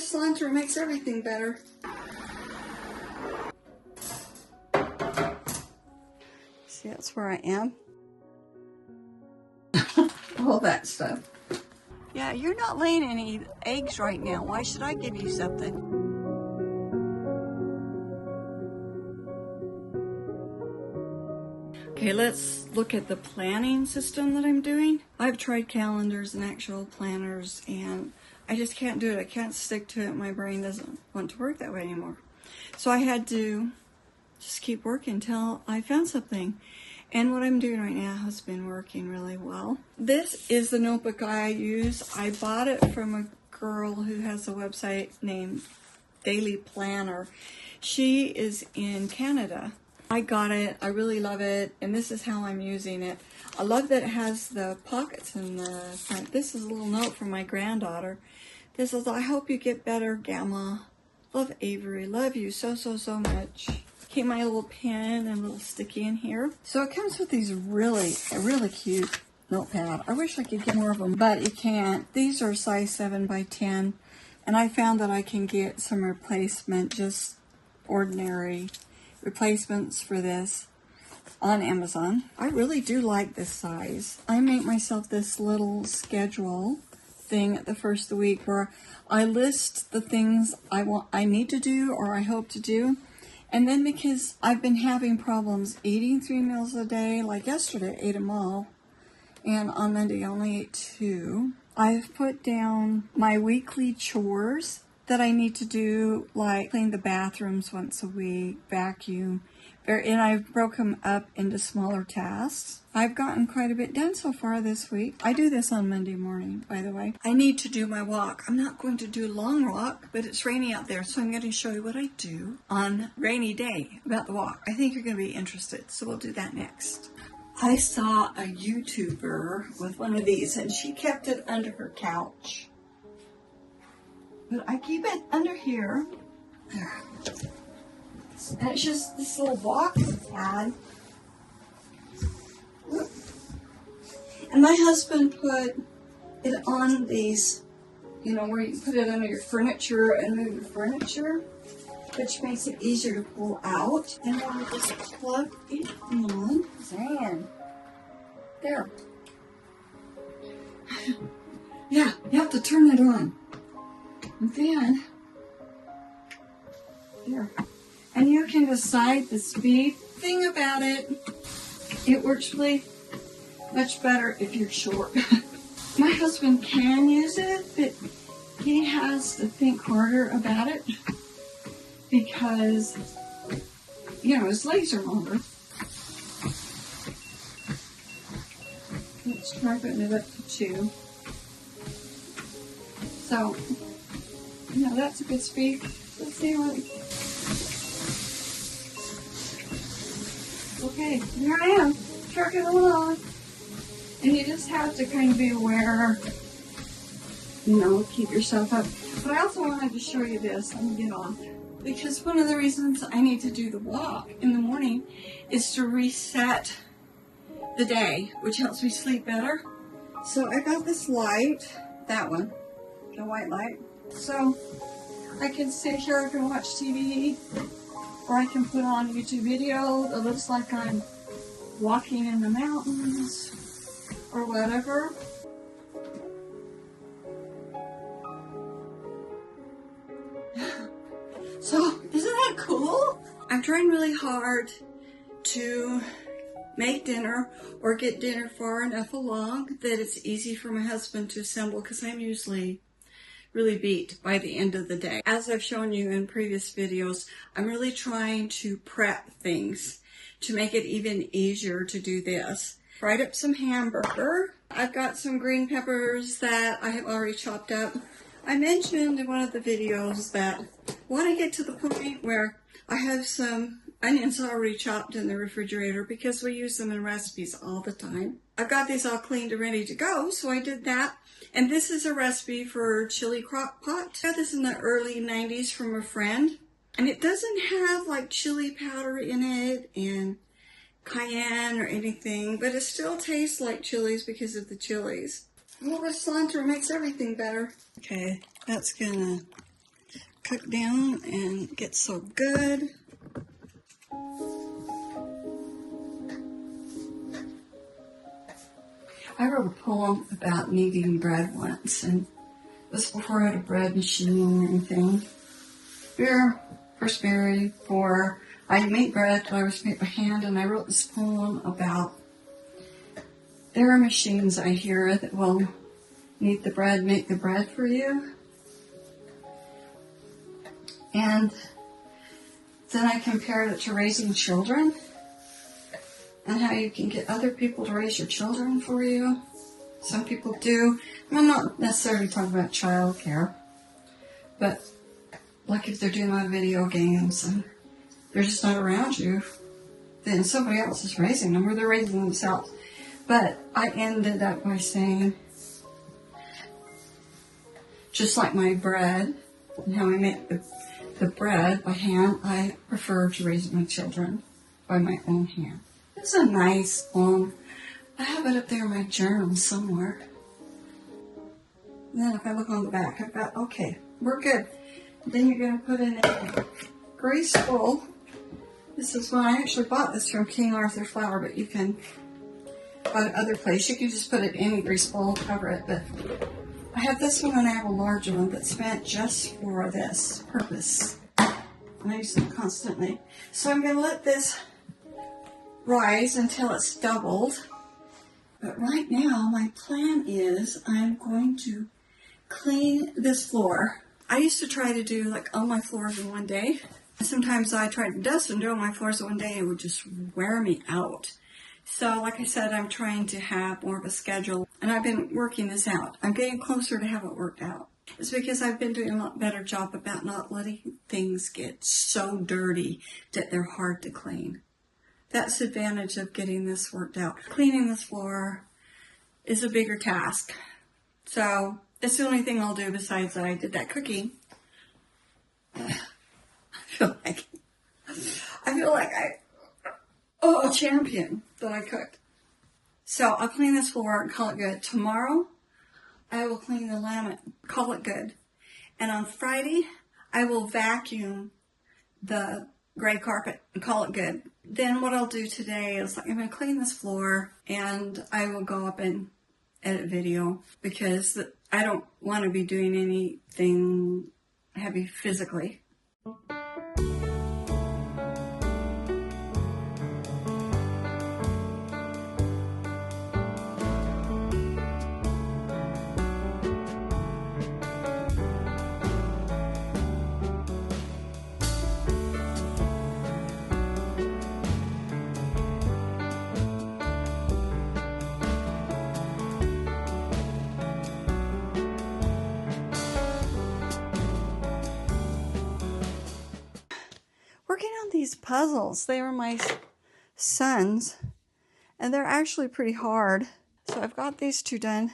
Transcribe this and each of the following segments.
cilantro makes everything better. See, that's where I am. All that stuff. Yeah, you're not laying any eggs right now. Why should I give you something? Okay, let's look at the planning system that I'm doing. I've tried calendars and actual planners, and I just can't do it. I can't stick to it. My brain doesn't want to work that way anymore. So I had to just keep working until I found something. And what I'm doing right now has been working really well. This is the notebook I use. I bought it from a girl who has a website named Daily Planner. She is in Canada. I got it. I really love it. And this is how I'm using it. I love that it has the pockets in the front. This is a little note from my granddaughter. This is, I hope you get better, Gamma. Love, Avery. Love you so, so, so much. Keep my little pen and little sticky in here. So it comes with these really cute notepad. I wish I could get more of them, but you can't. These are size 7 by 10, and I found that I can get some replacement, just ordinary replacements for this on Amazon. I really do like this size. I make myself this little schedule thing at the first of the week where I list the things I need to do or I hope to do. And then because I've been having problems eating 3 meals a day, like yesterday I ate them all, and on Monday I only ate 2, I've put down my weekly chores that I need to do, like clean the bathrooms once a week, vacuum, and I've broken them up into smaller tasks. I've gotten quite a bit done so far this week. I do this on Monday morning, by the way. I need to do my walk. I'm not going to do a long walk, but it's rainy out there, so I'm going to show you what I do on rainy day about the walk. I think you're going to be interested, so we'll do that next. I saw a YouTuber with one of these, and she kept it under her couch. But I keep it under here. There. And it's just this little box it's had. And my husband put it on these, you know, where you put it under your furniture and move your furniture, which makes it easier to pull out. And then we just plug it in. There. Yeah, you have to turn it on. And then, there. And you can decide the speed. Thing about it, it works really much better if you're short. My husband can use it, but he has to think harder about it because, you know, his legs are longer. Let's try putting it up to 2. So, you know, that's a good speed. Let's see what. Okay, here I am, trucking along. And you just have to kind of be aware, you know, keep yourself up. But I also wanted to show you this. Let me get off. Because one of the reasons I need to do the walk in the morning is to reset the day, which helps me sleep better. So I got this light, that one, the white light. So I can sit here, I can watch TV, or I can put on a YouTube video that looks like I'm walking in the mountains, or whatever. So, isn't that cool? I'm trying really hard to make dinner or get dinner far enough along that it's easy for my husband to assemble, because I'm usually really beat by the end of the day. As I've shown you in previous videos, I'm really trying to prep things to make it even easier to do this. Fried up some hamburger. I've got some green peppers that I have already chopped up. I mentioned in one of the videos that I want to get to the point where I have some onions already chopped in the refrigerator because we use them in recipes all the time. I've got these all cleaned and ready to go, so I did that. And this is a recipe for chili Crockpot. I got this in the early 90s from a friend. And it doesn't have like chili powder in it and cayenne or anything, but it still tastes like chilies because of the chilies. Well, the cilantro makes everything better. Okay, that's gonna cook down and get so good. I wrote a poem about kneading bread once, and it was before I had a bread machine or anything. Before I made bread, I was made by hand, and I wrote this poem about there are machines I hear that will knead the bread, make the bread for you. And then I compared it to raising children and how you can get other people to raise your children for you. Some people do. I'm not necessarily talking about child care, but like if they're doing a lot of video games and they're just not around you, then somebody else is raising them or they're raising themselves. But I ended up by saying, just like my bread and how I make the bread by hand, I prefer to raise my children by my own hand. It's a nice poem. I have it up there in my journal somewhere. And then if I look on the back, I've got, okay, we're good. Then you're going to put in a grease bowl. This is when I actually bought this from King Arthur Flour, but you can buy it other place. You can just put it in any grease bowl, cover it, but I have this one and I have a large one that's meant just for this purpose. And I use it constantly. So I'm going to let this rise until it's doubled. But right now, my plan is I'm going to clean this floor. I used to try to do like all my floors in one day. Sometimes I tried to dust and do all my floors in one day. It would just wear me out. So like I said, I'm trying to have more of a schedule, and I've been working this out. I'm getting closer to have it worked out. It's because I've been doing a lot better job about not letting things get so dirty that they're hard to clean. That's the advantage of getting this worked out. Cleaning this floor is a bigger task. So it's the only thing I'll do besides that I did that cooking. I feel like a champion that I cooked. So I'll clean this floor and call it good. Tomorrow, I will clean the laminate, call it good. And on Friday, I will vacuum the gray carpet and call it good. Then what I'll do today is I'm going to clean this floor and I will go up and edit video because I don't want to be doing anything heavy physically. Working on these puzzles. They are my son's, and they're actually pretty hard. So I've got these two done,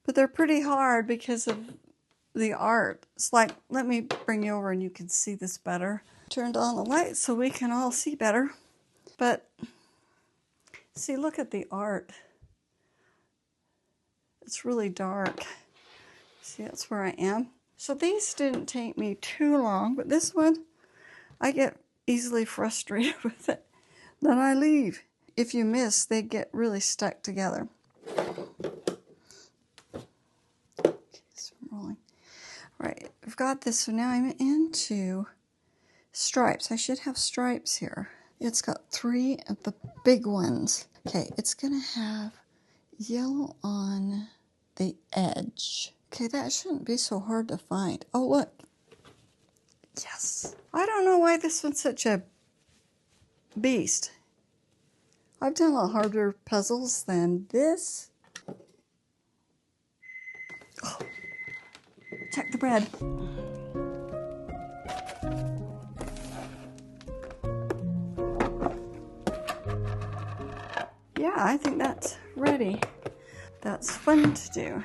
but they're pretty hard because of the art. It's like, let me bring you over and you can see this better. Turned on the light so we can all see better. But see, look at the art. It's really dark. See, that's where I am. So these didn't take me too long, but this one, I get easily frustrated with it. Then I leave. If you miss, they get really stuck together. Okay, so I'm rolling. All right, I've got this, so now I'm into stripes. I should have stripes here. It's got 3 of the big ones. Okay, it's gonna have yellow on the edge. Okay, that shouldn't be so hard to find. Oh, look. Yes. I don't know why this one's such a beast. I've done a lot harder puzzles than this. Oh. Check the bread. Yeah, I think that's ready. That's fun to do.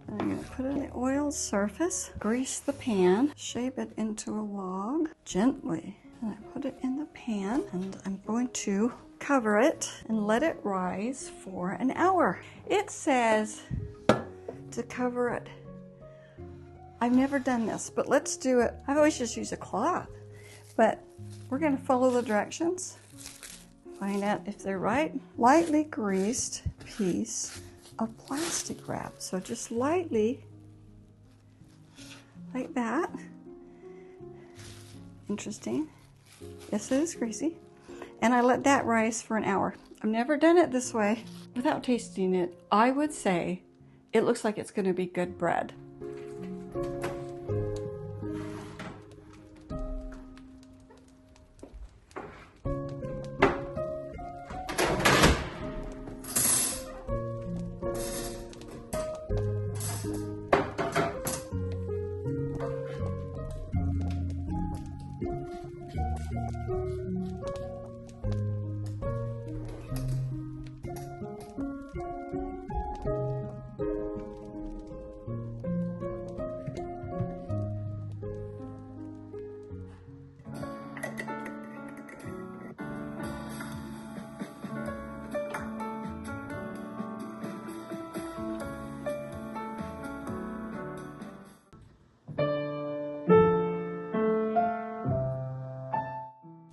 I'm going to put it on the oiled surface, grease the pan, shape it into a log gently. And I put it in the pan, and I'm going to cover it and let it rise for an hour. It says to cover it I've never done this, but let's do it. I always just use a cloth, but we're going to follow the directions. Find out if they're right. Lightly greased piece of plastic wrap. So just lightly, like that. Interesting. Yes, it is greasy. And I let that rise for an hour. I've never done it this way. Without tasting it, I would say it looks like it's going to be good bread.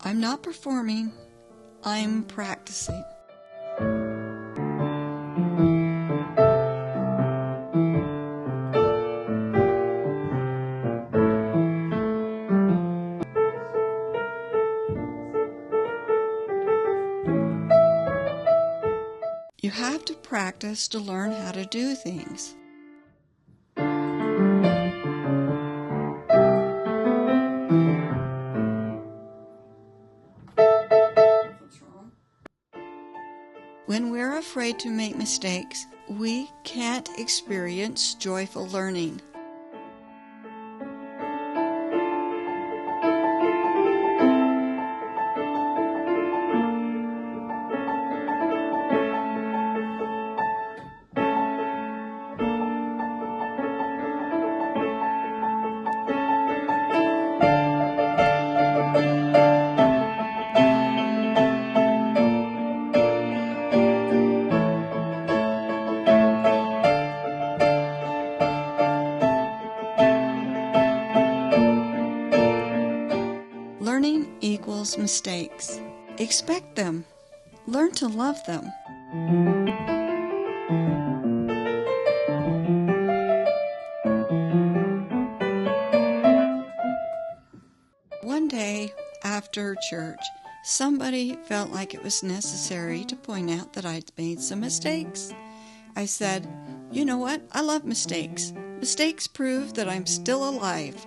I'm not performing, I'm practicing. You have to practice to learn how to do things. When we're afraid to make mistakes, we can't experience joyful learning. Learning equals mistakes. Expect them. Learn to love them. One day after church, somebody felt like it was necessary to point out that I'd made some mistakes. I said, "You know what? I love mistakes. Mistakes prove that I'm still alive."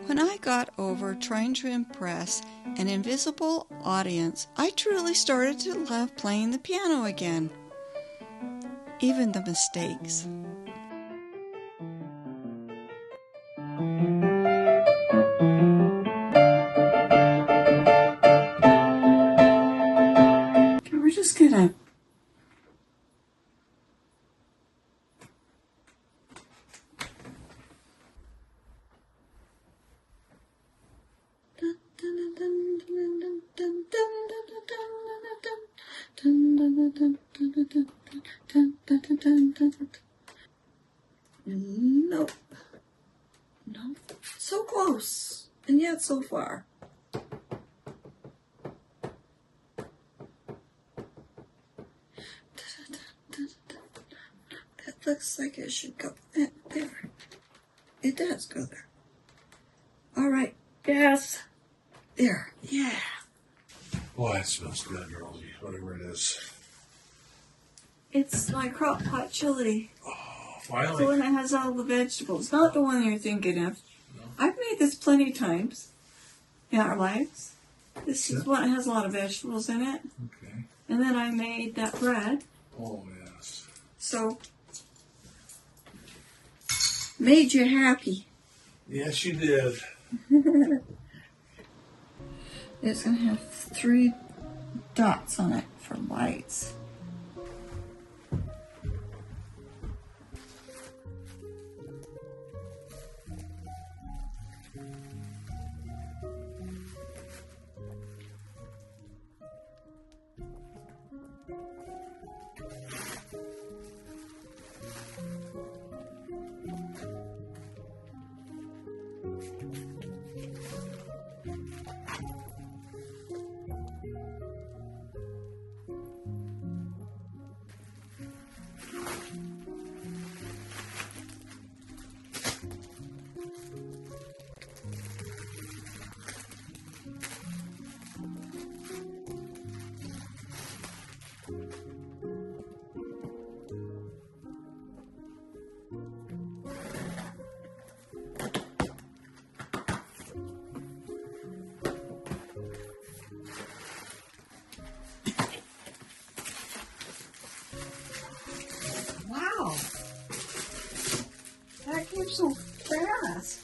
When I got over trying to impress an invisible audience, I truly started to love playing the piano again. Even the mistakes. Okay, we're just gonna Nope. Nope. So close, and yet so far. That looks like it should go there. It does go there. All right. Yes. There. Yeah. Boy, it smells good, Rosie, whatever it is. It's my Crockpot chili. Oh, The finally. one that has all the vegetables, not the one you're thinking of. No. I've made this plenty of times in our lives. This is one that has a lot of vegetables in it. Okay. And then I made that bread. Oh, yes. So, made you happy. Yes, you did. It's going to have 3 dots on it for lights. so fast.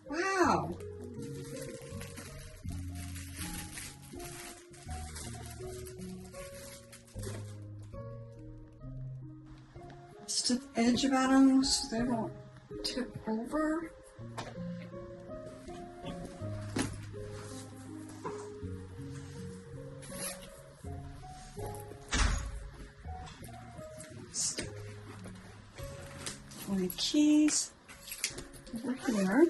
Wow. Stiff edge about them so they won't tip over. Stick my keys over here.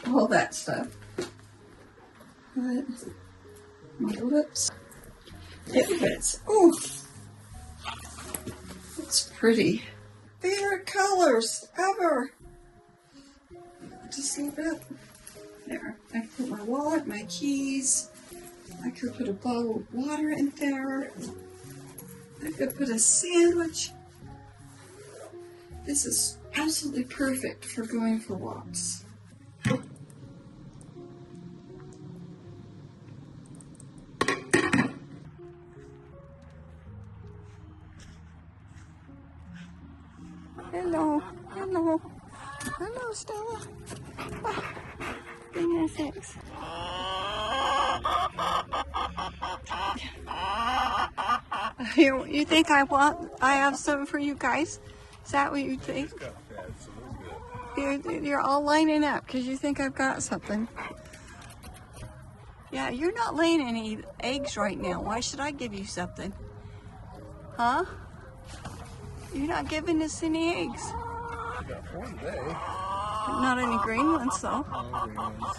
All that stuff. But my lips. It fits. Oh, it's pretty. Favorite colors ever. Just a little bit. There. I can put my wallet, my keys. I could put a bottle of water in there. I could put a sandwich. This is absolutely perfect for going for walks. Hello, hello, hello, Stella. Ah, goodness sakes. You think I have something for you guys? Is that what you think? You're all lining up because you think I've got something. Yeah, you're not laying any eggs right now. Why should I give you something? Huh? You're not giving us any eggs. I got one today. Not any green ones, though. No green ones.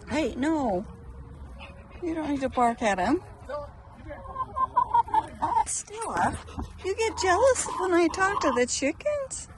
Hey, no. You don't need to bark at him. Stella, you get jealous when I talk to the chickens?